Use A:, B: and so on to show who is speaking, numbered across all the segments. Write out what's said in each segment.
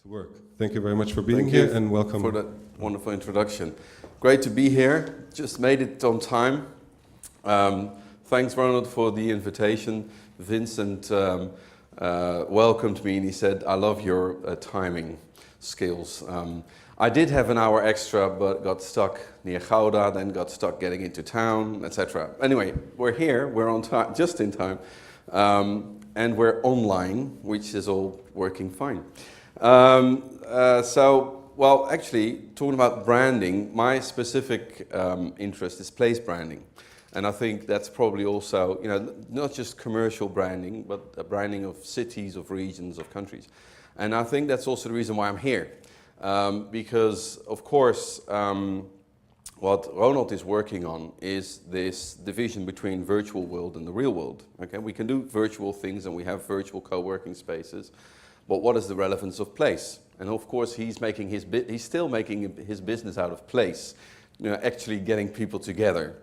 A: To work. Thank you very much for being here and welcome.
B: For that wonderful introduction. Great to be here. Just made it on time. Thanks, Ronald, for the invitation. Vincent welcomed me and he said, I love your timing skills. I did have an hour extra, but got stuck near Gouda, then got stuck getting into town, etc. Anyway, we're here, we're on time, just in time, and we're online, which is all working fine. Well, actually, talking about branding, my specific interest is place branding. And I think that's probably also, not just commercial branding, but a branding of cities, of regions, of countries. And I think that's also the reason why I'm here. Because, of course, what Ronald is working on is this division between virtual world and the real world. Okay, we can do virtual things and we have virtual co-working spaces. But what is the relevance of place? And of course, he's still making his business out of place, actually getting people together,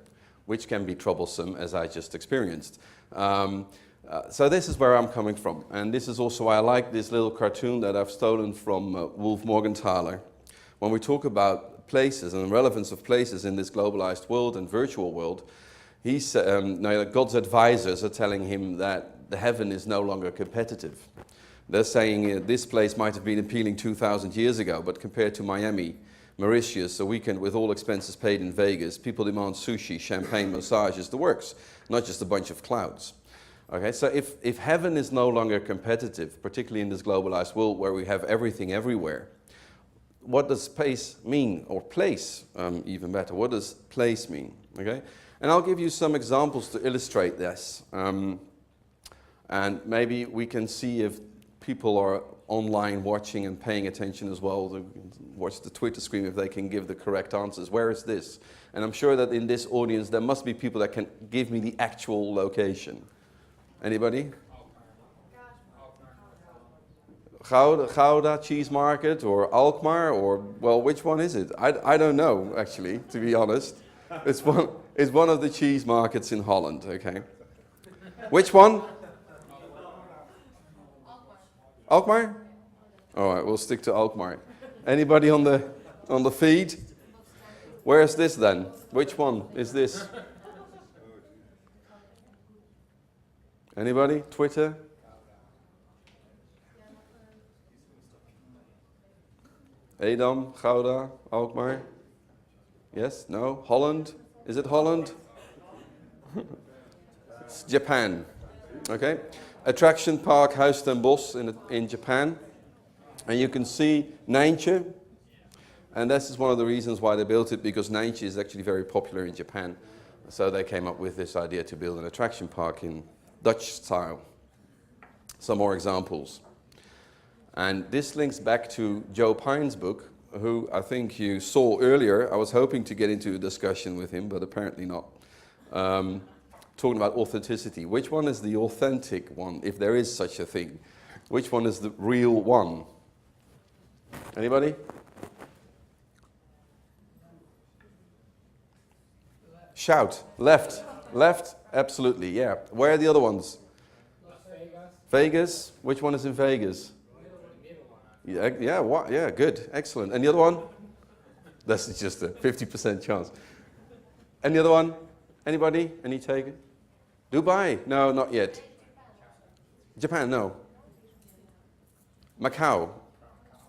B: which can be troublesome, as I just experienced. So this is where I'm coming from. And this is also why I like this little cartoon that I've stolen from Wolf Morgenthaler. When we talk about places and the relevance of places in this globalized world and virtual world, God's advisors are telling him that the heaven is no longer competitive. They're saying this place might have been appealing 2,000 years ago, but compared to Miami, Mauritius, a weekend with all expenses paid in Vegas, people demand sushi, champagne, massages, the works, not just a bunch of clouds. Okay, so if heaven is no longer competitive, particularly in this globalized world where we have everything everywhere, what does space mean? Or place, even better. What does place mean? Okay, and I'll give you some examples to illustrate this. And maybe we can see if people are online watching and paying attention as well. They watch the Twitter screen if they can give the correct answers. Where is this? And I'm sure that in this audience there must be people that can give me the actual location. Anybody? Gouda Cheese Market or Alkmaar, or, well, which one is it? I don't know, actually, to be honest. It's one of the cheese markets in Holland, okay? Which one? Alkmaar? All right, we'll stick to Alkmaar. Anybody on the feed? Where is this then? Which one is this? Anybody? Twitter? Edam, Gouda, Alkmaar? Yes? No? Holland? Is it Holland? It's Japan. Okay. Attraction Park Huis ten Bosch in Japan. And you can see Nijntje. And this is one of the reasons why they built it, because Nijntje is actually very popular in Japan. So they came up with this idea to build an attraction park in Dutch style. Some more examples. And this links back to Joe Pine's book, who I think you saw earlier. I was hoping to get into a discussion with him, but apparently not. Talking about authenticity. Which one is the authentic one, if there is such a thing? Which one is the real one? Anybody? Shout. Left. Left? Absolutely, yeah. Where are the other ones? Vegas. Which one is in Vegas? Yeah, good. Excellent. And the other one? That's just a 50% chance. And the other one? Anybody? Any taken? Dubai? No, not yet. Japan? No. Macau,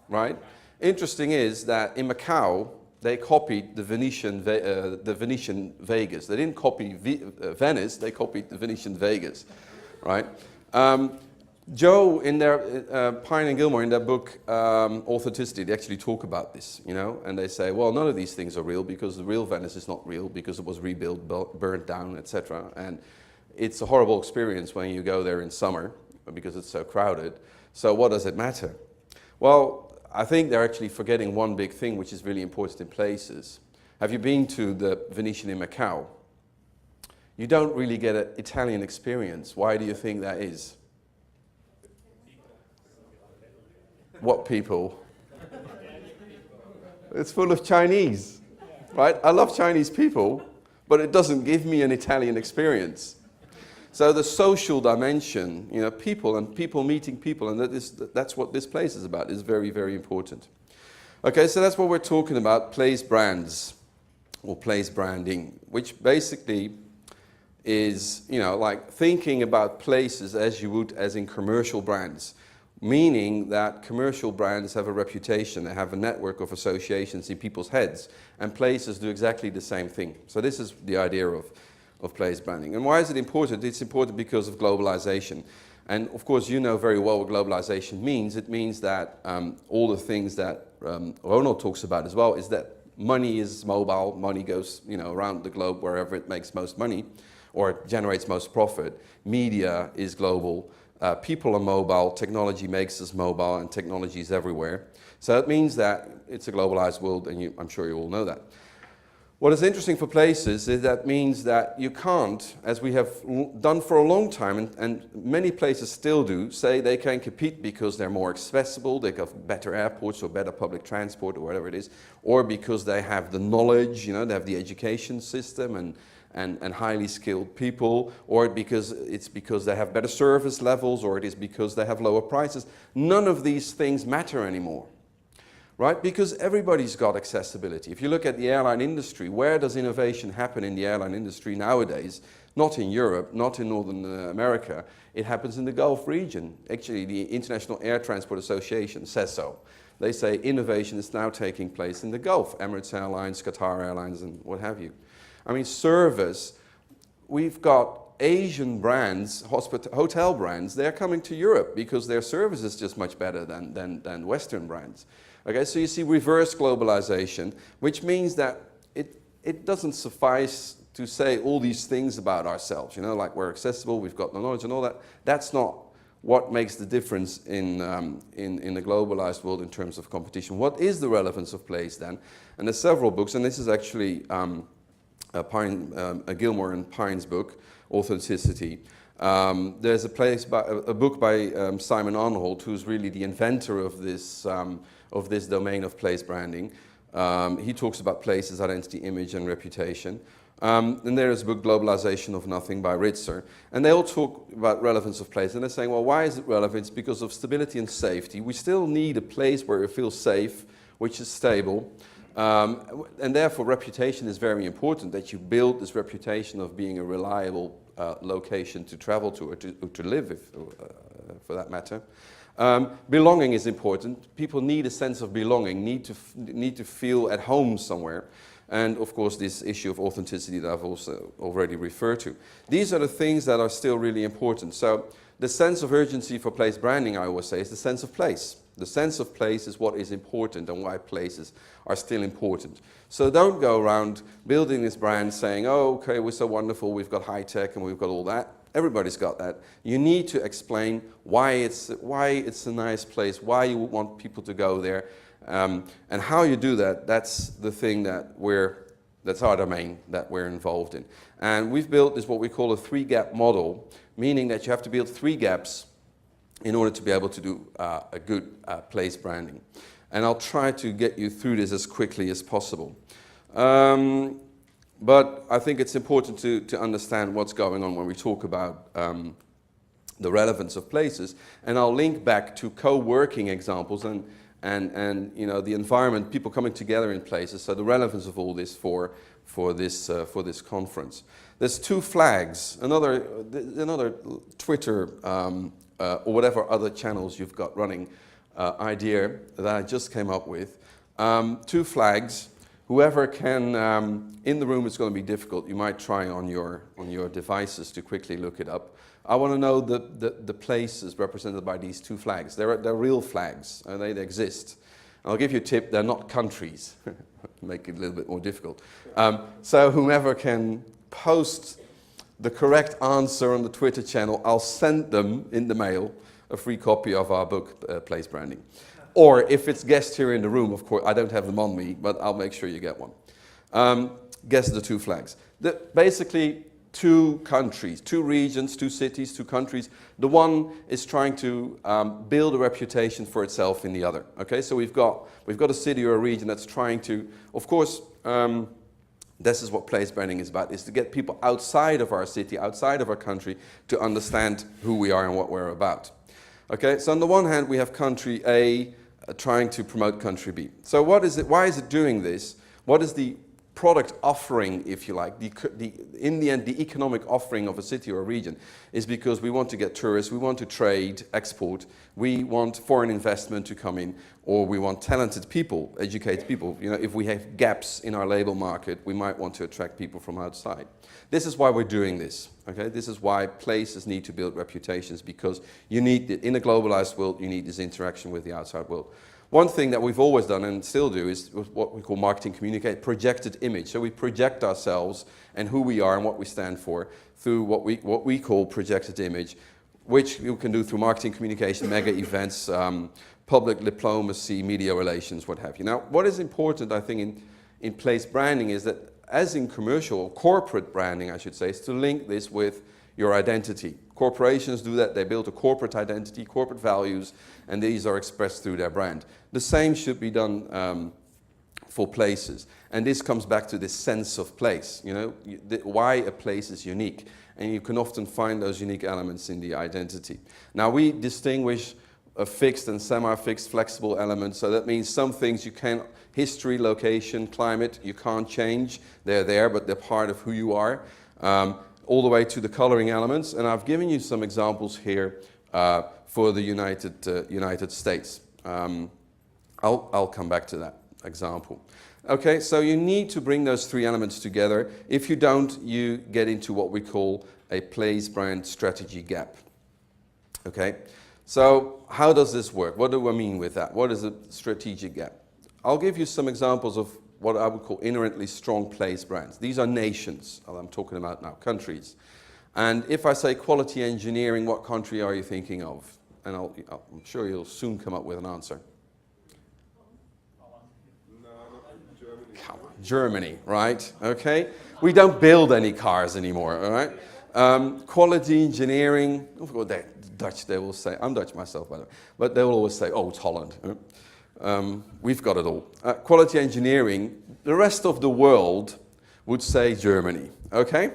B: right? Interesting is that in Macau, they copied the Venetian Vegas. They didn't copy Venice, they copied the Venetian Vegas, right? Joe, in their, Pine and Gilmore, in their book, Authenticity, they actually talk about this, and they say, well, none of these things are real because the real Venice is not real because it was rebuilt, burnt down, etc. And it's a horrible experience when you go there in summer because it's so crowded. So what does it matter? Well, I think they're actually forgetting one big thing which is really important in places. Have you been to the Venetian in Macau? You don't really get an Italian experience. Why do you think that is? What people? It's full of Chinese, right? I love Chinese people, but it doesn't give me an Italian experience. So the social dimension, you know, people and people meeting people, and that's what this place is about, is very, very important. Okay, so that's what we're talking about, place brands or place branding, which basically is, you know, like thinking about places as you would as in commercial brands, meaning that commercial brands have a reputation, they have a network of associations in people's heads, and places do exactly the same thing. So this is the idea of place branding. And why is it important? It's important because of globalization. And of course, you know very well what globalization means. It means that all the things that Ronald talks about as well is that money is mobile, money goes, you know, around the globe wherever it makes most money or generates most profit. Media is global. People are mobile, technology makes us mobile, and technology is everywhere. So it means that it's a globalized world, and I'm sure you all know that. What is interesting for places is that means that you can't, as we have done for a long time, and many places still do, say they can compete because they're more accessible, they have better airports or better public transport or whatever it is, or because they have the knowledge, you know, they have the education system and highly skilled people, or it's because they have better service levels, or it is because they have lower prices. None of these things matter anymore. Right? Because everybody's got accessibility. If you look at the airline industry, where does innovation happen in the airline industry nowadays? Not in Europe, not in Northern America. It happens in the Gulf region. Actually, the International Air Transport Association says so. They say innovation is now taking place in the Gulf. Emirates Airlines, Qatar Airlines, and what have you. I mean, service, we've got Asian brands, hotel brands, they're coming to Europe because their service is just much better than Western brands. Okay, so you see reverse globalization, which means that it doesn't suffice to say all these things about ourselves, you know, like we're accessible, we've got the knowledge and all that. That's not what makes the difference in the globalized world in terms of competition. What is the relevance of place then? And there's several books, and this is actually Gilmore and Pine's book, Authenticity. There's a book by Simon Arnold, who's really the inventor of this domain of place branding. He talks about places, identity, image, and reputation. And there is a book, Globalization of Nothing by Ritzer. And they all talk about relevance of place. And they're saying, well, why is it relevant? It's because of stability and safety. We still need a place where you feel safe, which is stable. And therefore, reputation is very important, that you build this reputation of being a reliable location to travel to or to live, for that matter. Belonging is important. People need a sense of belonging, need to feel at home somewhere. And of course, this issue of authenticity that I've also already referred to. These are the things that are still really important. So the sense of urgency for place branding, I always say, is the sense of place. The sense of place is what is important and why places are still important. So don't go around building this brand saying, oh, okay, we're so wonderful, we've got high tech and we've got all that. Everybody's got that. You need to explain why it's a nice place, why you want people to go there, and how you do that. That's the thing that's our domain that we're involved in. And we've built this what we call a 3-gap model, meaning that you have to build 3 gaps in order to be able to do a good place branding. And I'll try to get you through this as quickly as possible. But I think it's important to understand what's going on when we talk about the relevance of places. And I'll link back to co-working examples and you know, the environment, people coming together in places. So the relevance of all this for this conference. There's 2 flags. Another Twitter or whatever other channels you've got running idea that I just came up with. 2 flags. Whoever can, in the room, it's going to be difficult. You might try on your devices to quickly look it up. I want to know the places represented by these 2 flags. They're real flags, and they exist. I'll give you a tip, they're not countries. Make it a little bit more difficult. So whomever can post the correct answer on the Twitter channel, I'll send them in the mail a free copy of our book, Place Branding. Or if it's guests here in the room, of course, I don't have them on me, but I'll make sure you get one. Guess the 2 flags. Basically, 2 countries, 2 regions, 2 cities, 2 countries. The one is trying to build a reputation for itself in the other. Okay, so we've got a city or a region that's trying to, of course, This is what place branding is about, is to get people outside of our city, outside of our country, to understand who we are and what we're about. Okay, so on the one hand, we have country A trying to promote country B. So what is it? Why is it doing this? What is the product offering, if you like? In the end, the economic offering of a city or a region is because we want to get tourists, we want to trade, export, we want foreign investment to come in, or we want talented people, educated people. You know, if we have gaps in our labor market, we might want to attract people from outside. This is why we're doing this. Okay, this is why places need to build reputations, because you need in a globalized world, you need this interaction with the outside world. One thing that we've always done and still do is what we call marketing communicate, projected image. So we project ourselves and who we are and what we stand for through what we call projected image, which you can do through marketing communication, mega events, public diplomacy, media relations, what have you. Now, what is important, I think, in place branding is that, as in commercial or corporate branding, I should say, is to link this with your identity. Corporations do that. They build a corporate identity, corporate values, and these are expressed through their brand. The same should be done for places. And this comes back to this sense of place, you know, why a place is unique. And you can often find those unique elements in the identity. Now, we distinguish a fixed and semi-fixed flexible elements. So that means some things you can, history, location, climate, you can't change. They're there, but they're part of who you are. All the way to the coloring elements. And I've given you some examples here for the United States. I'll come back to that example. Okay, so you need to bring those three elements together. If you don't, you get into what we call a place brand strategy gap. Okay, so how does this work? What do I mean with that? What is a strategic gap? I'll give you some examples of what I would call inherently strong place brands. These are nations, I'm talking about now, countries. And if I say quality engineering, what country are you thinking of? And I'm sure you'll soon come up with an answer. Germany, right? Okay. We don't build any cars anymore, all right? Quality engineering, oh, Dutch, they will say, I'm Dutch myself, by the way, but they will always say, oh, it's Holland. We've got it all. Quality engineering, the rest of the world would say Germany, okay?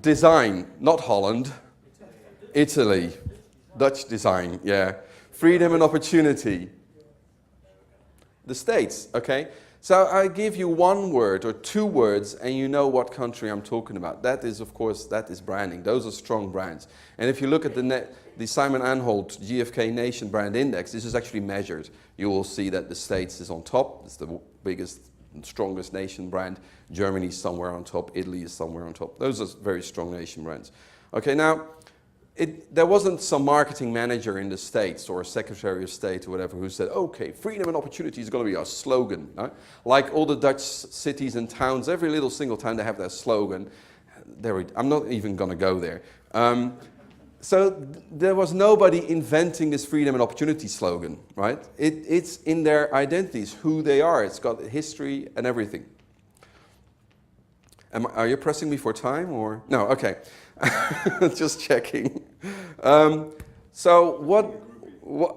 B: Design, not Holland, Italy. Dutch design, yeah. Freedom and opportunity, the States, okay? So I give you one word or two words and you know what country I'm talking about. That is, of course, that is branding. Those are strong brands. And if you look at the Simon Anholt GfK Nation Brand Index, this is actually measured. You will see that the States is on top. It's the biggest and strongest nation brand. Germany is somewhere on top. Italy is somewhere on top. Those are very strong nation brands. Okay, now, there wasn't some marketing manager in the States or a Secretary of State or whatever who said, okay, freedom and opportunity is going to be our slogan. Right? Like all the Dutch cities and towns, every little single town, they have their slogan. I'm not even going to go there. So there was nobody inventing this freedom and opportunity slogan, right? It's in their identities, who they are. It's got history and everything. Are you pressing me for time or? No, okay. Just checking. So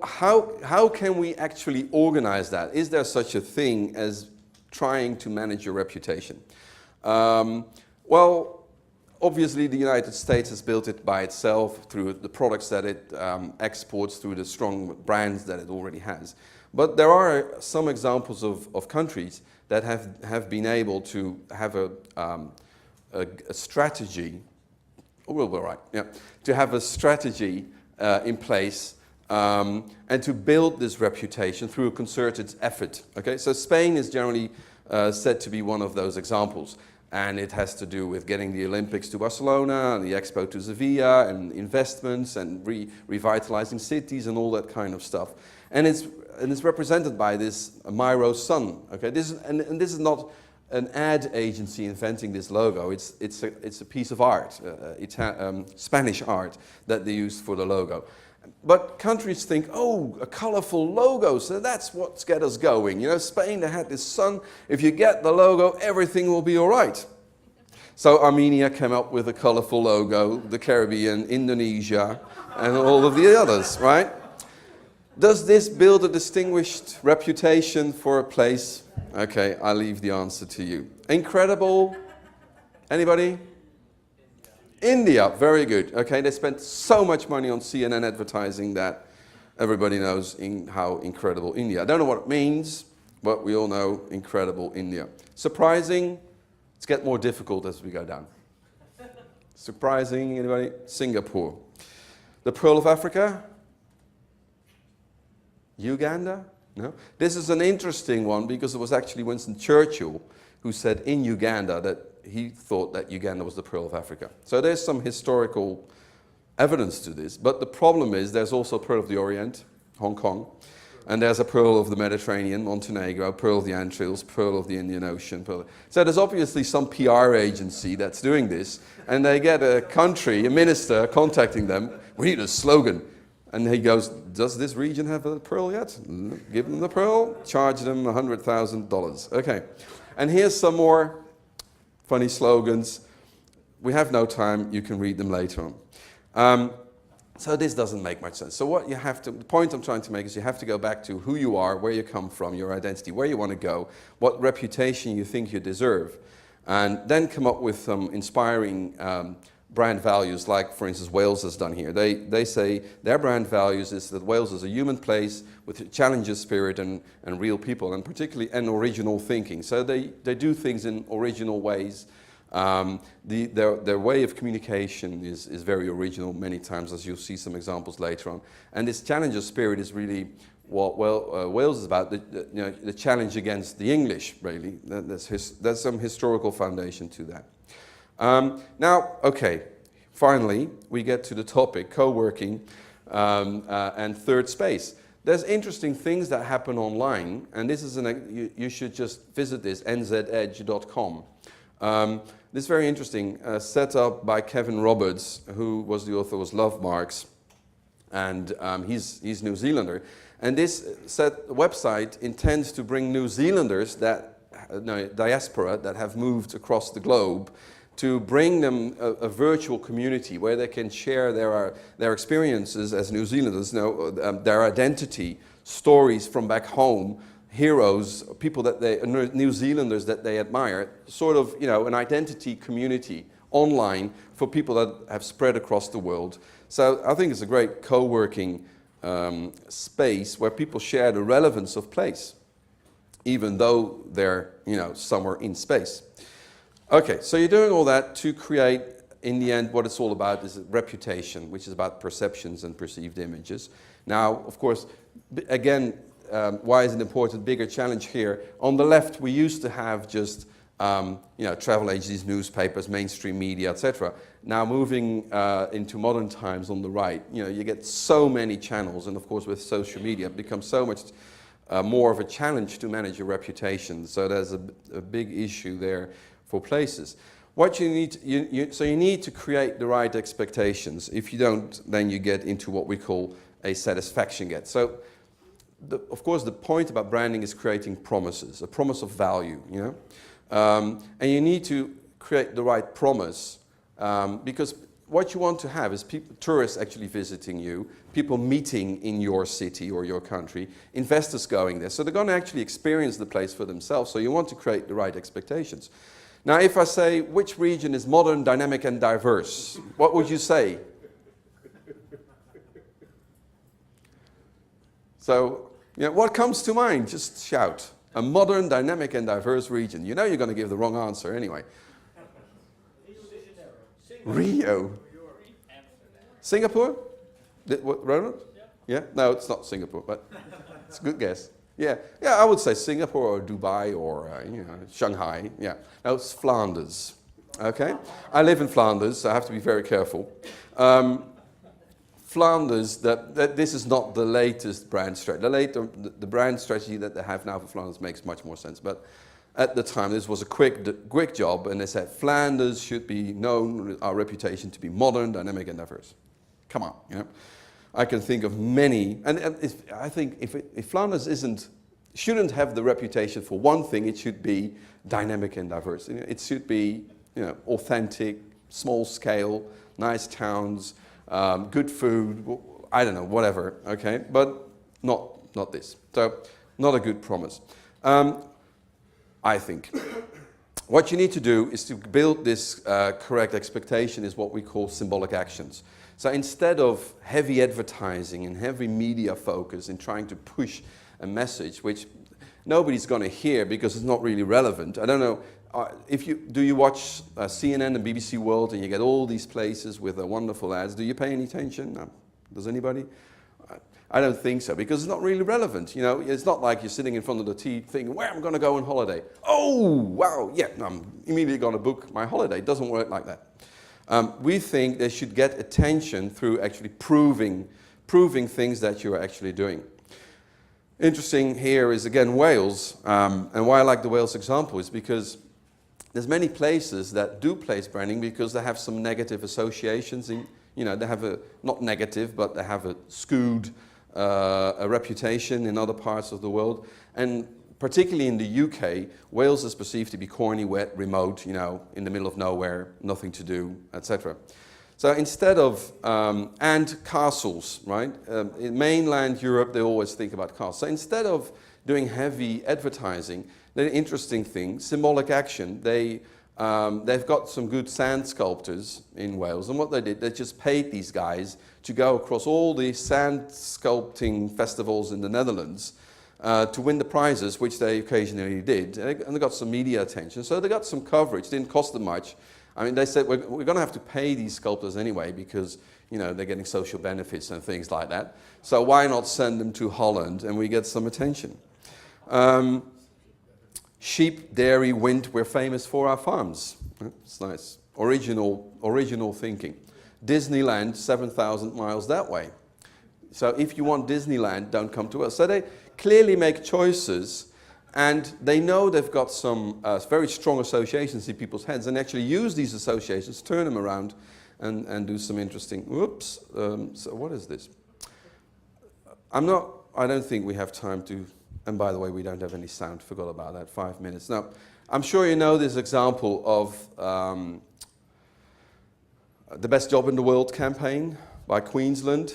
B: how can we actually organize that? Is there such a thing as trying to manage your reputation? Well, obviously the United States has built it by itself through the products that it exports, through the strong brands that it already has. But there are some examples of countries that have been able to have a strategy. We'll be right. Yeah, to have a strategy in place and to build this reputation through a concerted effort. Okay, so Spain is generally said to be one of those examples, and it has to do with getting the Olympics to Barcelona and the Expo to Sevilla and investments and revitalizing cities and all that kind of stuff. And it's represented by this Miro sun. Okay, this is not an ad agency inventing this logo. It's a piece of art, Spanish art that they used for the logo. But countries think, oh, a colorful logo, so that's what's get us going. You know, Spain, they had this sun. If you get the logo, everything will be all right. So Armenia came up with a colorful logo, the Caribbean, Indonesia, and all of the others, right? Does this build a distinguished reputation for a place? Okay, I'll leave the answer to you. Incredible. Anybody? India, very good. Okay, they spent so much money on CNN advertising that everybody knows how incredible India. I don't know what it means, but we all know incredible India. Surprising? It's getting more difficult as we go down. Surprising, anybody? Singapore. The Pearl of Africa? Uganda? No? This is an interesting one because it was actually Winston Churchill who said in Uganda that he thought that Uganda was the Pearl of Africa. So there's some historical evidence to this, but the problem is there's also Pearl of the Orient, Hong Kong, and there's a Pearl of the Mediterranean, Montenegro, Pearl of the Antilles, Pearl of the Indian Ocean. So there's obviously some PR agency that's doing this, and they get a country, a minister, contacting them, we need a slogan. And he goes, does this region have a pearl yet? Give them the pearl, charge them $100,000. Okay, and here's some more funny slogans. We have no time, you can read them later on. So this doesn't make much sense. So what you have to, the point I'm trying to make is you have to go back to who you are, where you come from, your identity, where you want to go, what reputation you think you deserve, and then come up with some inspiring brand values, like for instance Wales has done here. They say their brand values is that Wales is a human place with a challenger spirit and real people, and particularly an original thinking. So they do things in original ways. Their way of communication is very original many times, as you'll see some examples later on. And this challenger spirit is really what Wales is about, the challenge against the English, really. There's some historical foundation to that. Now, okay, finally, we get to the topic, co-working and third space. There's interesting things that happen online, and this is you should just visit this, nzedge.com. This is very interesting, set up by Kevin Roberts, who was the author of Love Marks, and he's New Zealander. And this website intends to bring New Zealanders diaspora that have moved across the globe, to bring them a virtual community where they can share their experiences as New Zealanders, their identity, stories from back home, heroes, people New Zealanders that they admire, sort of, an identity community online for people that have spread across the world. So I think it's a great co-working space where people share the relevance of place, even though they're, somewhere in space. Okay, so you're doing all that to create, in the end, what it's all about is reputation, which is about perceptions and perceived images. Now, of course, again, why is it important? Bigger challenge here. On the left, we used to have just, travel agencies, newspapers, mainstream media, etc. Now moving into modern times on the right, you get so many channels, and of course with social media, it becomes so much more of a challenge to manage your reputation. So there's a big issue there for places. What you need, you need to create the right expectations. If you don't, then you get into what we call a satisfaction gap. So, of course, the point about branding is creating promises, a promise of value, and you need to create the right promise because what you want to have is tourists actually visiting you, people meeting in your city or your country, investors going there. So they're going to actually experience the place for themselves. So you want to create the right expectations. Now, if I say, which region is modern, dynamic, and diverse, what would you say? So, what comes to mind? Just shout. A modern, dynamic, and diverse region. You know you're going to give the wrong answer anyway. Rio. Singapore? Ronald? Yeah? No, it's not Singapore, but it's a good guess. Yeah, I would say Singapore or Dubai or Shanghai. Yeah, no, it's Flanders. Okay, I live in Flanders, so I have to be very careful. Flanders, this is not the latest brand strategy. The brand strategy that they have now for Flanders makes much more sense. But at the time, this was a quick job, and they said Flanders should be known, our reputation to be modern, dynamic, and diverse. Come on, I can think of many, and I think if Flanders shouldn't have the reputation for one thing, it should be dynamic and diverse. It should be, authentic, small scale, nice towns, good food. I don't know, whatever. Okay, but Not this. So not a good promise. I think. What you need to do is to build this correct expectation is what we call symbolic actions. So instead of heavy advertising and heavy media focus in trying to push a message which nobody's going to hear because it's not really relevant. I don't know, do you watch CNN and BBC World and you get all these places with wonderful ads? Do you pay any attention? No. Does anybody? I don't think so, because it's not really relevant. You know, it's not like you're sitting in front of the TV thinking, where am I going to go on holiday? Oh, wow, yeah, I'm immediately going to book my holiday. It doesn't work like that. We think they should get attention through actually proving things that you're actually doing. Interesting here is, again, Wales. And why I like the Wales example is because there's many places that do place branding because they have some negative associations. They have not negative, but they have a skewed a reputation in other parts of the world. And particularly in the UK, Wales is perceived to be corny, wet, remote, in the middle of nowhere, nothing to do, etc. So instead of, and castles, right? In mainland Europe, they always think about castles. So instead of doing heavy advertising, the interesting thing, symbolic action, they've got some good sand sculptors in Wales, and what they did, they just paid these guys to go across all the sand sculpting festivals in the Netherlands to win the prizes, which they occasionally did, and they got some media attention. So they got some coverage, didn't cost them much. I mean, they said, we're going to have to pay these sculptors anyway because, they're getting social benefits and things like that. So why not send them to Holland and we get some attention? Sheep, dairy, wind, we're famous for our farms. It's nice. Original thinking. Disneyland, 7,000 miles that way. So if you want Disneyland, don't come to us. So they clearly make choices, and they know they've got some very strong associations in people's heads, and actually use these associations, turn them around, and do some interesting, so what is this? I don't think we have time to, and by the way, we don't have any sound, forgot about that, 5 minutes. Now, I'm sure you know this example of the Best Job in the World campaign by Queensland.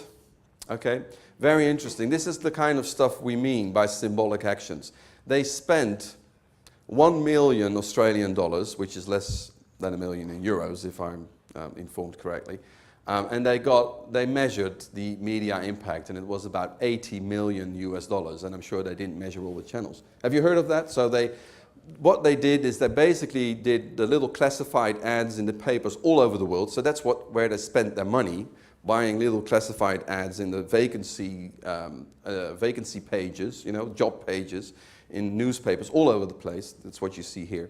B: Okay, very interesting. This is the kind of stuff we mean by symbolic actions. They spent 1 million Australian dollars, which is less than $1 million in euros, if I'm informed correctly. And they measured the media impact, and it was about 80 million US dollars, and I'm sure they didn't measure all the channels. Have you heard of that? So what they did is they basically did the little classified ads in the papers all over the world. So that's where they spent their money, buying little classified ads in the vacancy pages, job pages in newspapers all over the place. That's what you see here.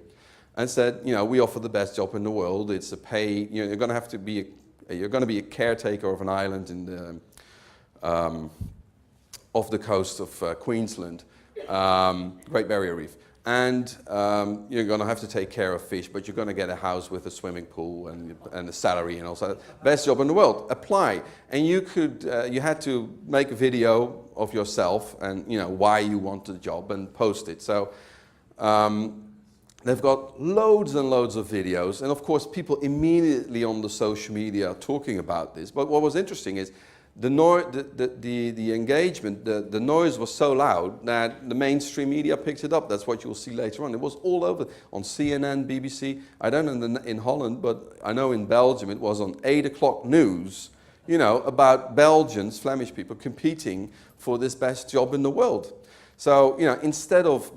B: And said, we offer the best job in the world. It's a pay, you're going to have to be you're going to be a caretaker of an island in the, off the coast of Queensland, Great Barrier Reef. And you're going to have to take care of fish, but you're going to get a house with a swimming pool and a salary and also best job in the world. Apply, and you had to make a video of yourself and why you wanted the job and post it. So they've got loads and loads of videos, and of course people immediately on the social media are talking about this. But what was interesting is the engagement, the noise was so loud that the mainstream media picked it up. That's what you'll see later on. It was all over, on CNN, BBC. I don't know in Holland, but I know in Belgium it was on 8 o'clock news, about Belgians, Flemish people, competing for this best job in the world. So, instead of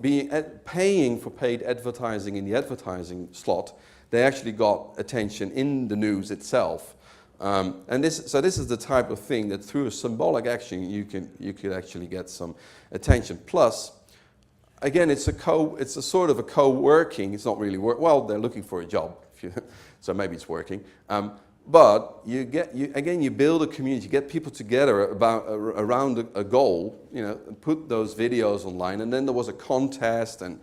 B: paying for paid advertising in the advertising slot, they actually got attention in the news itself. And this is the type of thing that through a symbolic action you could actually get some attention. Plus, again, it's a sort of a co-working. It's not really well, they're looking for a job, so maybe it's working. But you build a community, you get people together around a goal, put those videos online, and then there was a contest, and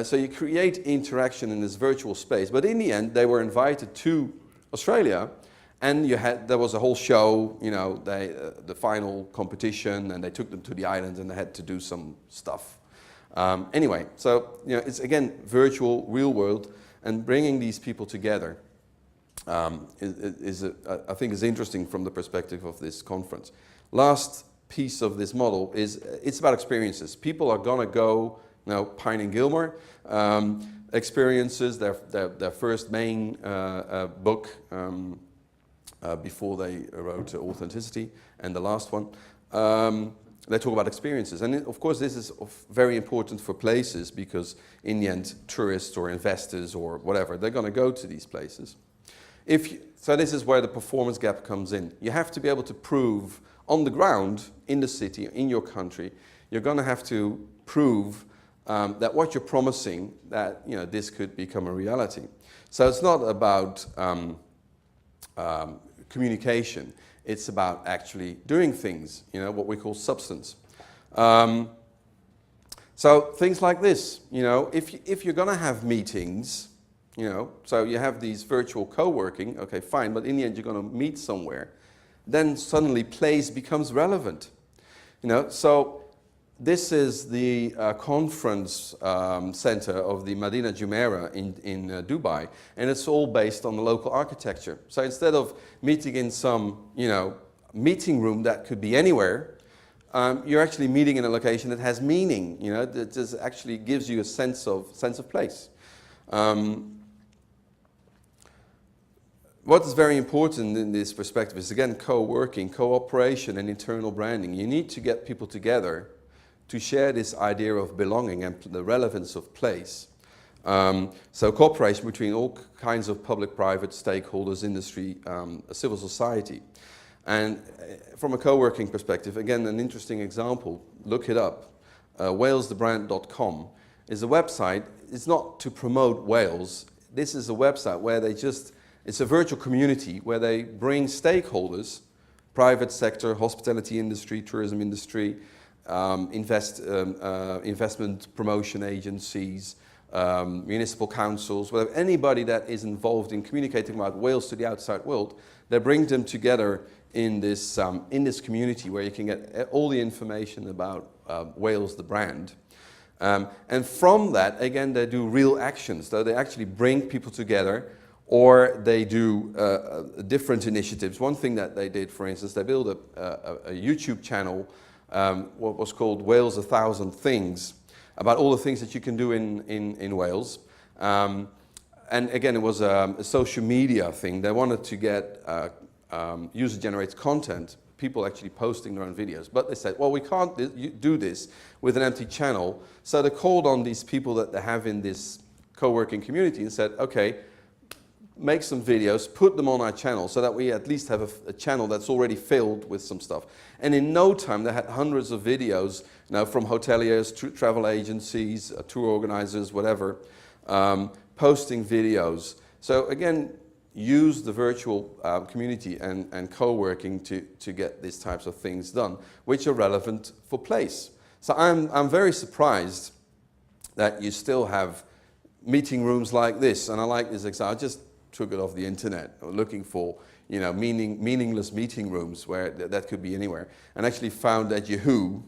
B: so you create interaction in this virtual space. But in the end, they were invited to Australia. And there was a whole show, the final competition, and they took them to the islands and they had to do some stuff. Anyway, so it's again virtual, real world, and bringing these people together I think is interesting from the perspective of this conference. Last piece of this model is it's about experiences. People are gonna go, Pine and Gilmore, experiences, their first main book before they wrote Authenticity, and the last one. They talk about experiences. And of course, this is very important for places because in the end, tourists or investors or whatever, they're going to go to these places. So this is where the performance gap comes in. You have to be able to prove on the ground, in the city, in your country, you're going to have to prove that what you're promising, that this could become a reality. So it's not about communication. It's about actually doing things, what we call substance. So things like this, if you're going to have meetings, so you have these virtual co-working, okay, fine, but in the end you're going to meet somewhere, then suddenly place becomes relevant. So this is the conference center of the Madinah Jumeirah in Dubai, and it's all based on the local architecture. So instead of meeting in some, meeting room that could be anywhere, you're actually meeting in a location that has meaning, that just actually gives you a sense of place. What is very important in this perspective is, again, co-working, cooperation, and internal branding. You need to get people together to share this idea of belonging and the relevance of place. So cooperation between all kinds of public, private stakeholders, industry, civil society. And from a co-working perspective, again, an interesting example, look it up. WalesTheBrand.com is a website. It's not to promote Wales. This is a website where it's a virtual community where they bring stakeholders, private sector, hospitality industry, tourism industry, investment promotion agencies, municipal councils, whatever, anybody that is involved in communicating about Wales to the outside world, they bring them together in this community where you can get all the information about Wales, the brand. And from that, again, they do real actions. So they actually bring people together, or they do different initiatives. One thing that they did, for instance, they built a YouTube channel, what was called Wales 1,000 Things, about all the things that you can do in Wales. And again, it was a social media thing. They wanted to get user-generated content, people actually posting their own videos. But they said, well, we can't do this with an empty channel. So they called on these people that they have in this co-working community and said, okay, make some videos, put them on our channel so that we at least have a channel that's already filled with some stuff. And in no time, they had hundreds of videos from hoteliers, travel agencies, tour organizers, whatever, posting videos. So again, use the virtual community and co-working to get these types of things done, which are relevant for place. So I'm very surprised that you still have meeting rooms like this. And I like this example. I just took it off the internet, looking for meaningless meeting rooms where that could be anywhere, and actually found at Yahoo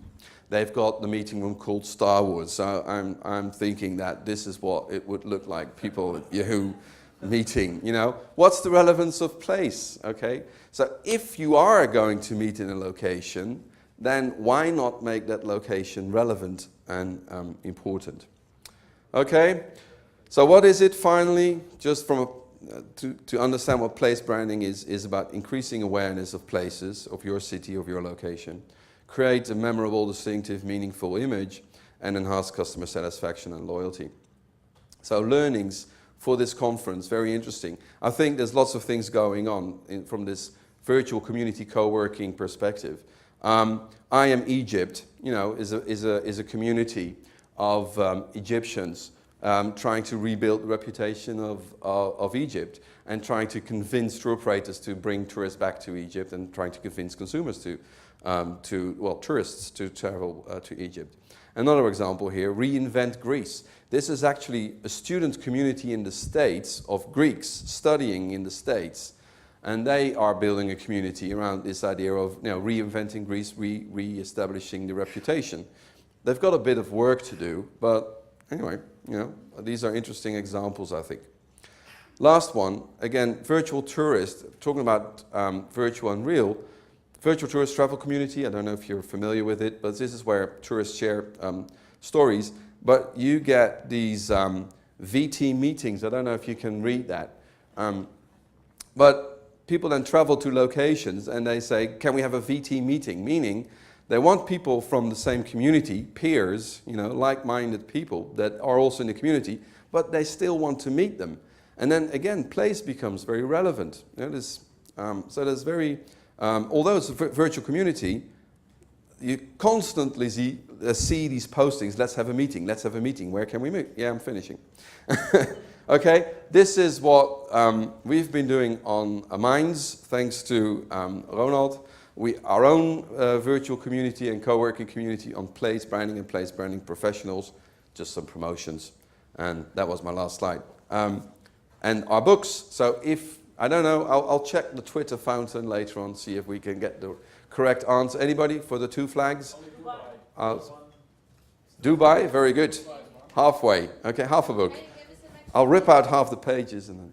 B: they've got the meeting room called Star Wars. So I'm thinking that this is what it would look like, people at Yahoo meeting. What's the relevance of place? Okay, so if you are going to meet in a location, then why not make that location relevant and important? Okay, so what is it finally? Just from to understand what place branding is about increasing awareness of places, of your city, of your location, create a memorable, distinctive, meaningful image, and enhance customer satisfaction and loyalty. So learnings for this conference, very interesting. I think there's lots of things going on from this virtual community co-working perspective. I Am Egypt, is a community of Egyptians trying to rebuild the reputation of Egypt and trying to convince tour operators to bring tourists back to Egypt and trying to convince consumers tourists to travel to Egypt. Another example here, Reinvent Greece. This is actually a student community in the States of Greeks studying in the States, and they are building a community around this idea of reinventing Greece, re-establishing the reputation. They've got a bit of work to do, but anyway, these are interesting examples, I think. Last one, again, virtual tourist, talking about virtual and real. virtual tourist travel community. I don't know if you're familiar with it, but this is where tourists share stories. But you get these VT meetings. I don't know if you can read that. But people then travel to locations and they say, can we have a VT meeting? Meaning they want people from the same community, peers, like-minded people that are also in the community, but they still want to meet them. And then again, place becomes very relevant. So there's very, although it's a virtual community, you constantly see these postings, let's have a meeting, where can we meet? Yeah, I'm finishing. Okay, this is what we've been doing on Minds, thanks to Ronald. Our own virtual community and co-working community on place branding and place branding professionals, just some promotions. And that was my last slide. And our books, so if, I don't know, I'll check the Twitter fountain later on, see if we can get the correct answer. Anybody for the 2 flags? Dubai, very good. Halfway, okay, half a book. I'll rip out half the pages and then...